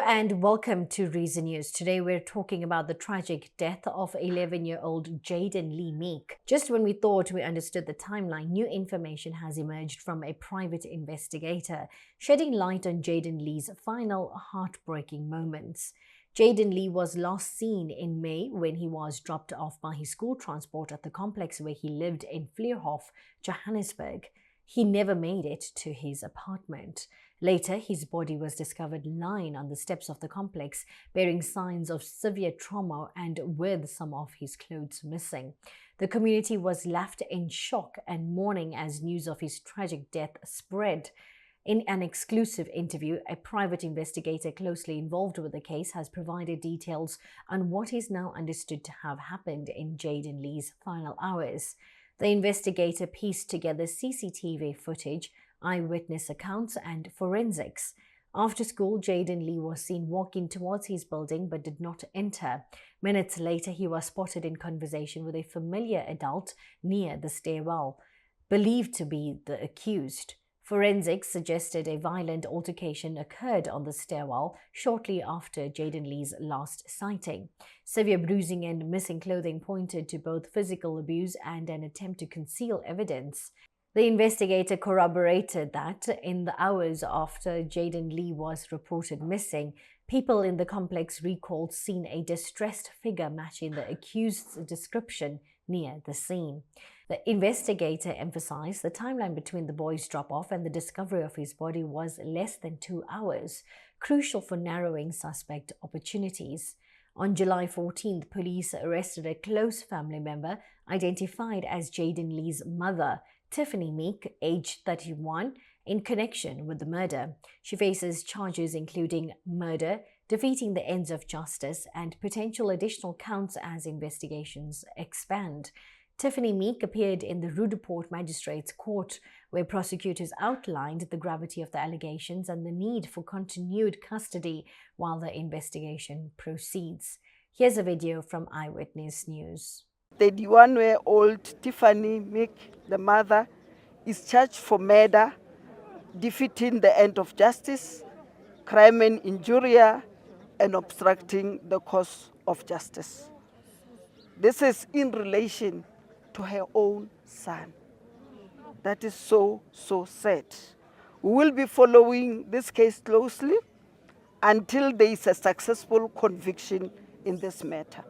and welcome to Reason News. Today we're talking about the tragic death of 11-year-old Jayden-Lee Meek. Just when we thought we understood the timeline, new information has emerged from a private investigator, shedding light on Jayden-Lee's final heartbreaking moments. Jayden-Lee was last seen in May when he was dropped off by his school transport at the complex where he lived in Fleurhof, Johannesburg. He never made it to his apartment. Later, his body was discovered lying on the steps of the complex, bearing signs of severe trauma and with some of his clothes missing. The community was left in shock and mourning as news of his tragic death spread. In an exclusive interview, a private investigator closely involved with the case has provided details on what is now understood to have happened in Jayden-Lee's final hours. The investigator pieced together CCTV footage, eyewitness accounts and forensics. After school, Jayden-Lee was seen walking towards his building but did not enter. Minutes later, he was spotted in conversation with a familiar adult near the stairwell, believed to be the accused. Forensics suggested a violent altercation occurred on the stairwell shortly after Jayden-Lee's last sighting. Severe bruising and missing clothing pointed to both physical abuse and an attempt to conceal evidence. The investigator corroborated that in the hours after Jayden-Lee was reported missing, people in the complex recalled seeing a distressed figure matching the accused's description near the scene. The investigator emphasized the timeline between the boy's drop-off and the discovery of his body was less than 2 hours, crucial for narrowing suspect opportunities. On July 14th, police arrested a close family member identified as Jayden-Lee's mother, Tiffany Meek, aged 31, in connection with the murder. She faces charges including murder, defeating the ends of justice, and potential additional counts as investigations expand. Tiffany Meek appeared in the Rudeport Magistrates Court, where prosecutors outlined the gravity of the allegations and the need for continued custody while the investigation proceeds. Here's a video from Eyewitness News. 31-year-old Tiffany Meek, the mother, is charged for murder, defeating the end of justice, crime and injuria, and obstructing the course of justice. This is in relation to her own son. That is so sad. We will be following this case closely until there is a successful conviction in this matter.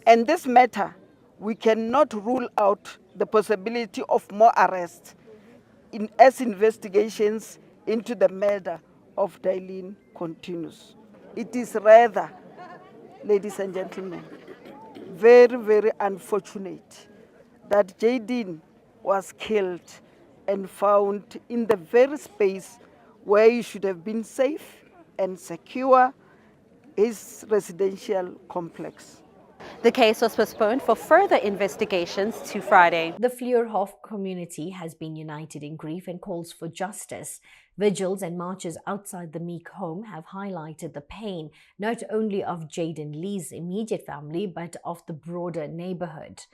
And this matter, we cannot rule out the possibility of more arrests as investigations into the murder of Jayden continues. It is rather, ladies and gentlemen, very unfortunate that Jayden was killed and found in the very space where he should have been safe and secure, his residential complex. The case was postponed for further investigations to Friday. The Fleurhof community has been united in grief and calls for justice. Vigils and marches outside the Meek home have highlighted the pain not only of Jayden-Lee's immediate family but of the broader neighborhood.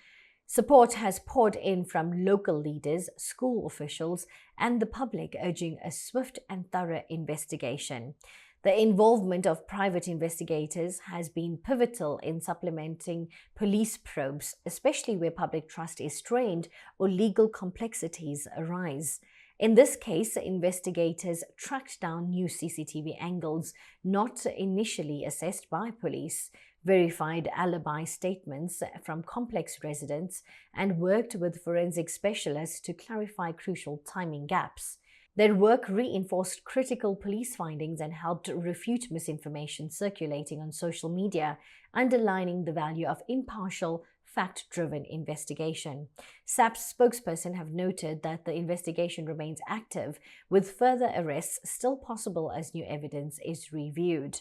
Support has poured in from local leaders, school officials, and the public, urging a swift and thorough investigation. The involvement of private investigators has been pivotal in supplementing police probes, especially where public trust is strained or legal complexities arise. In this case, investigators tracked down new CCTV angles not initially assessed by police, verified alibi statements from complex residents, and worked with forensic specialists to clarify crucial timing gaps. Their work reinforced critical police findings and helped refute misinformation circulating on social media, underlining the value of impartial, fact-driven investigation. SAP's spokesperson have noted that the investigation remains active, with further arrests still possible as new evidence is reviewed.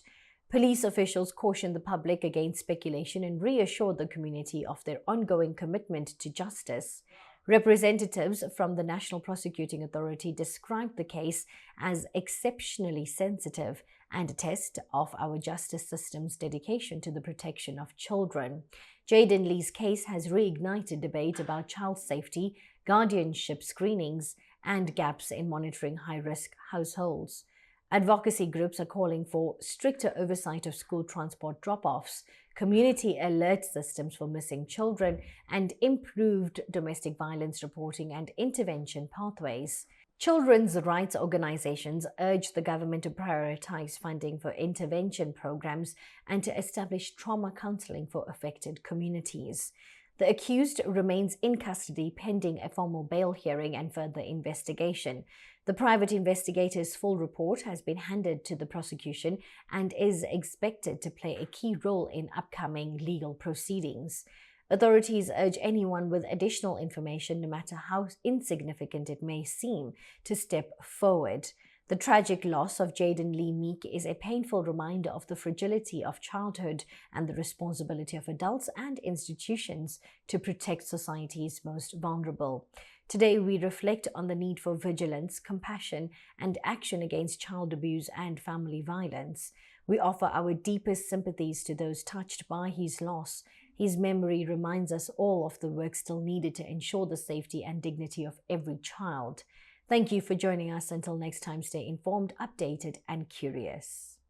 Police officials cautioned the public against speculation and reassured the community of their ongoing commitment to justice. Representatives from the National Prosecuting Authority described the case as exceptionally sensitive and a test of our justice system's dedication to the protection of children. Jayden-Lee's case has reignited debate about child safety, guardianship screenings, and gaps in monitoring high-risk households. Advocacy groups are calling for stricter oversight of school transport drop-offs, community alert systems for missing children, and improved domestic violence reporting and intervention pathways. Children's rights organizations urge the government to prioritize funding for intervention programs and to establish trauma counseling for affected communities. The accused remains in custody pending a formal bail hearing and further investigation. The private investigator's full report has been handed to the prosecution and is expected to play a key role in upcoming legal proceedings. Authorities urge anyone with additional information, no matter how insignificant it may seem, to step forward. The tragic loss of Jayden-Lee Meek is a painful reminder of the fragility of childhood and the responsibility of adults and institutions to protect society's most vulnerable. Today, we reflect on the need for vigilance, compassion, and action against child abuse and family violence. We offer our deepest sympathies to those touched by his loss. His memory reminds us all of the work still needed to ensure the safety and dignity of every child. Thank you for joining us. Until next time, stay informed, updated, and curious.